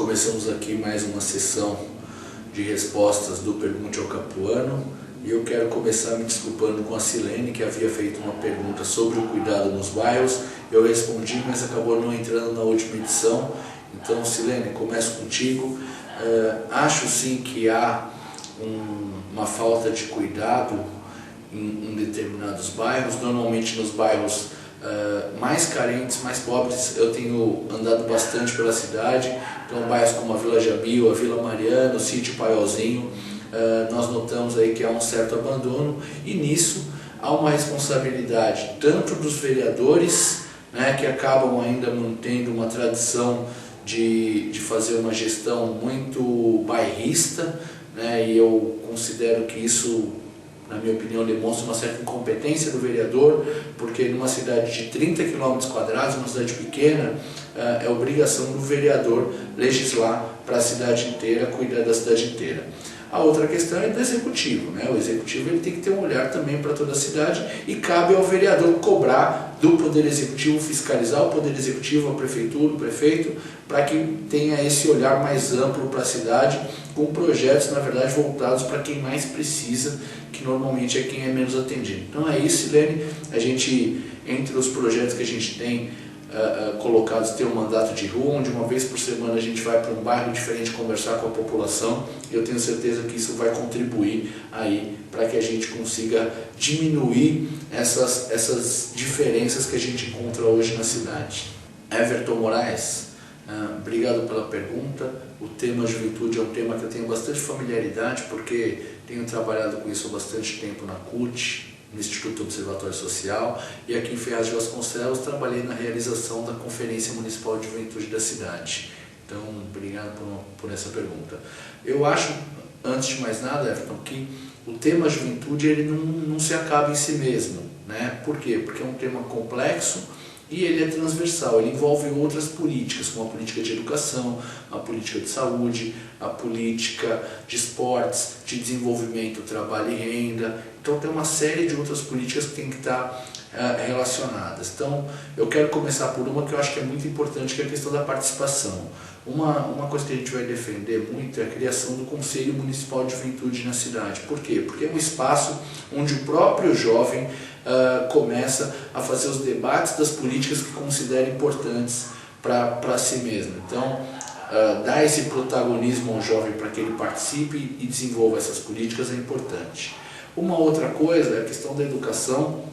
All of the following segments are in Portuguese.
Começamos aqui mais uma sessão de respostas do Pergunte ao Capuano e eu quero começar me desculpando com a Silene, que havia feito uma pergunta sobre o cuidado nos bairros. Eu respondi, mas acabou não entrando na última edição. Então, Silene, começo contigo. Acho sim que há uma falta de cuidado em determinados bairros, normalmente nos bairros mais carentes, mais pobres. Eu tenho andado bastante pela cidade, então bairros como a Vila Jamil, a Vila Mariana, o Sítio Paiolzinho, nós notamos aí que há um certo abandono, e nisso há uma responsabilidade tanto dos vereadores, né, que acabam ainda mantendo uma tradição de fazer uma gestão muito bairrista, né, e eu considero que isso, na minha opinião, demonstra uma certa incompetência do vereador, porque numa cidade de 30 km², uma cidade pequena, é obrigação do vereador legislar para a cidade inteira, cuidar da cidade inteira. A outra questão é do executivo, né? O executivo ele tem que ter um olhar também para toda a cidade, e cabe ao vereador cobrar do poder executivo, fiscalizar o poder executivo, a prefeitura, o prefeito, para que tenha esse olhar mais amplo para a cidade, com projetos, na verdade, voltados para quem mais precisa, que normalmente é quem é menos atendido. Então é isso, Silene. A gente, entre os projetos que a gente tem colocados, tem um mandato de rua, onde uma vez por semana a gente vai para um bairro diferente conversar com a população. Eu tenho certeza que isso vai contribuir aí para que a gente consiga diminuir essas diferenças que a gente encontra hoje na cidade. Everton Moraes, obrigado pela pergunta. O tema juventude é um tema que eu tenho bastante familiaridade, porque tenho trabalhado com isso há bastante tempo na CUT, no Instituto Observatório Social, e aqui em Ferraz de Vasconcelos trabalhei na realização da Conferência Municipal de Juventude da cidade. Então, obrigado por essa pergunta. Eu acho, antes de mais nada, Everton, que o tema juventude ele não se acaba em si mesmo, né? Por quê? Porque é um tema complexo e ele é transversal, ele envolve outras políticas, como a política de educação, a política de saúde, a política de esportes, de desenvolvimento, trabalho e renda. Então tem uma série de outras políticas que tem que estar relacionadas. Então eu quero começar por uma que eu acho que é muito importante, que é a questão da participação. Uma coisa que a gente vai defender muito é a criação do Conselho Municipal de Juventude na cidade. Por quê? Porque é um espaço onde o próprio jovem começa a fazer os debates das políticas que considera importantes para si mesmo. Então, dar esse protagonismo ao jovem para que ele participe e desenvolva essas políticas é importante. Uma outra coisa é a questão da educação.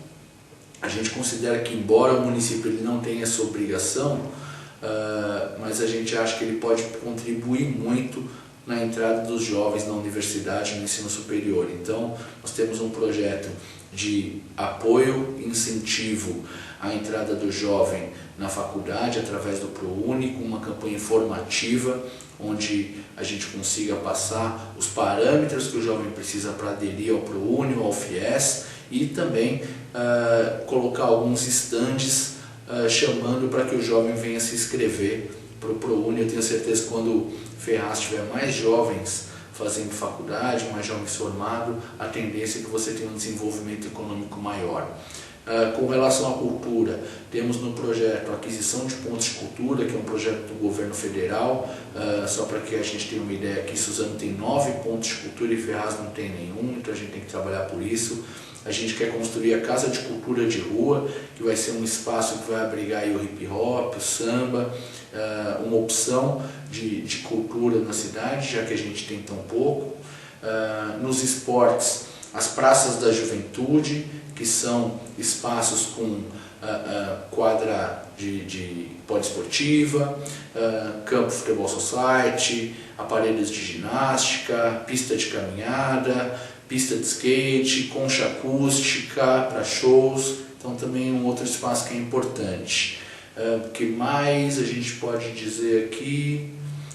A gente considera que, embora o município ele não tenha essa obrigação, mas a gente acha que ele pode contribuir muito na entrada dos jovens na universidade, no ensino superior. Então, nós temos um projeto de apoio e incentivo à entrada do jovem na faculdade através do ProUni, com uma campanha informativa, onde a gente consiga passar os parâmetros que o jovem precisa para aderir ao ProUni ou ao FIES, e também colocar alguns estandes chamando para que o jovem venha se inscrever para o ProUni. Eu tenho certeza que quando Ferraz tiver mais jovens fazendo faculdade, mais jovens formados, a tendência é que você tenha um desenvolvimento econômico maior. Com relação à cultura, temos no projeto a aquisição de pontos de cultura, que é um projeto do governo federal. Só para que a gente tenha uma ideia, aqui Suzano tem 9 pontos de cultura e Ferraz não tem nenhum, então a gente tem que trabalhar por isso. A gente quer construir a Casa de Cultura de Rua, que vai ser um espaço que vai abrigar aí o hip hop, o samba, uma opção de cultura na cidade, já que a gente tem tão pouco. Nos esportes, as praças da juventude, que são espaços com quadra de poliesportiva, campo futebol society, aparelhos de ginástica, pista de caminhada, pista de skate, concha acústica para shows. Então também um outro espaço que é importante. O que mais a gente pode dizer aqui?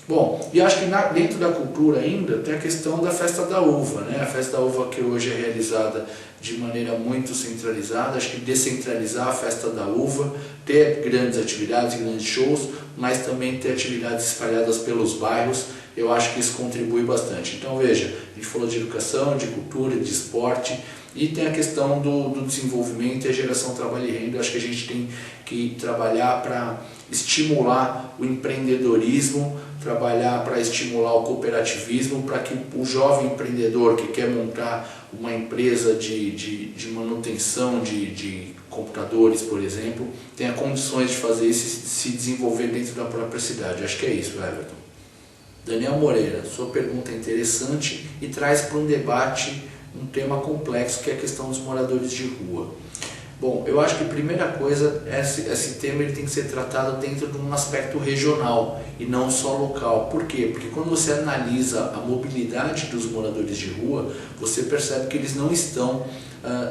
Bom, e acho que dentro da cultura ainda tem a questão da Festa da Uva, né? A Festa da Uva, que hoje é realizada de maneira muito centralizada. Acho que descentralizar a Festa da Uva, ter grandes atividades, grandes shows, mas também ter atividades espalhadas pelos bairros, eu acho que isso contribui bastante. Então veja, a gente falou de educação, de cultura, de esporte, E tem a questão do desenvolvimento e a geração de trabalho e renda. Eu acho que a gente tem que trabalhar para estimular o empreendedorismo, trabalhar para estimular o cooperativismo, para que o jovem empreendedor que quer montar uma empresa de manutenção de computadores, por exemplo, tenha condições de fazer isso, se desenvolver dentro da própria cidade. Acho que é isso, Everton. Daniel Moreira, sua pergunta é interessante e traz para um debate um tema complexo, que é a questão dos moradores de rua. Bom, eu acho que a primeira coisa, esse tema ele tem que ser tratado dentro de um aspecto regional e não só local. Por quê? Porque quando você analisa a mobilidade dos moradores de rua, você percebe que eles não estão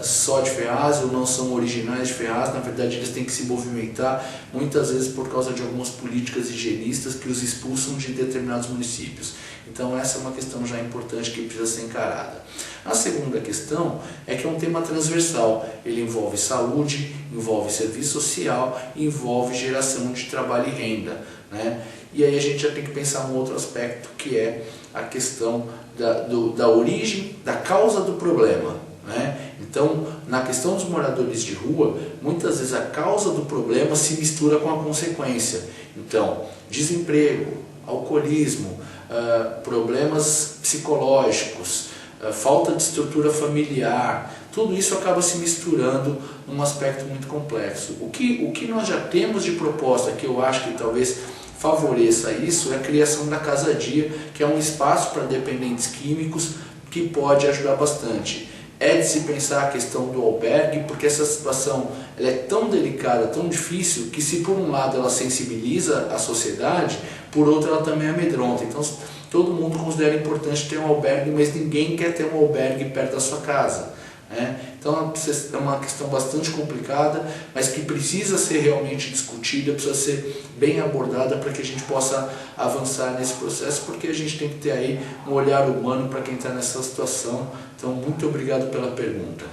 só de Ferraz ou não são originais de Ferraz. Na verdade, eles têm que se movimentar muitas vezes por causa de algumas políticas higienistas que os expulsam de determinados municípios. Então essa é uma questão já importante que precisa ser encarada. A segunda questão é que é um tema transversal. Ele envolve saúde, envolve serviço social, envolve geração de trabalho e renda, né? E aí a gente já tem que pensar um outro aspecto, que é a questão da origem, da causa do problema, né? Então, na questão dos moradores de rua, muitas vezes a causa do problema se mistura com a consequência. Então, desemprego, alcoolismo, problemas psicológicos, falta de estrutura familiar, tudo isso acaba se misturando num aspecto muito complexo. O que nós já temos de proposta, que eu acho que talvez favoreça isso, é a criação da Casa Dia, que é um espaço para dependentes químicos que pode ajudar bastante. É de se pensar a questão do albergue, porque essa situação ela é tão delicada, tão difícil, que se por um lado ela sensibiliza a sociedade, por outro ela também amedronta. Então todo mundo considera importante ter um albergue, mas ninguém quer ter um albergue perto da sua casa, né? Então é uma questão bastante complicada, mas que precisa ser realmente discutida, precisa ser bem abordada para que a gente possa avançar nesse processo, porque a gente tem que ter aí um olhar humano para quem está nessa situação. Então, muito obrigado pela pergunta.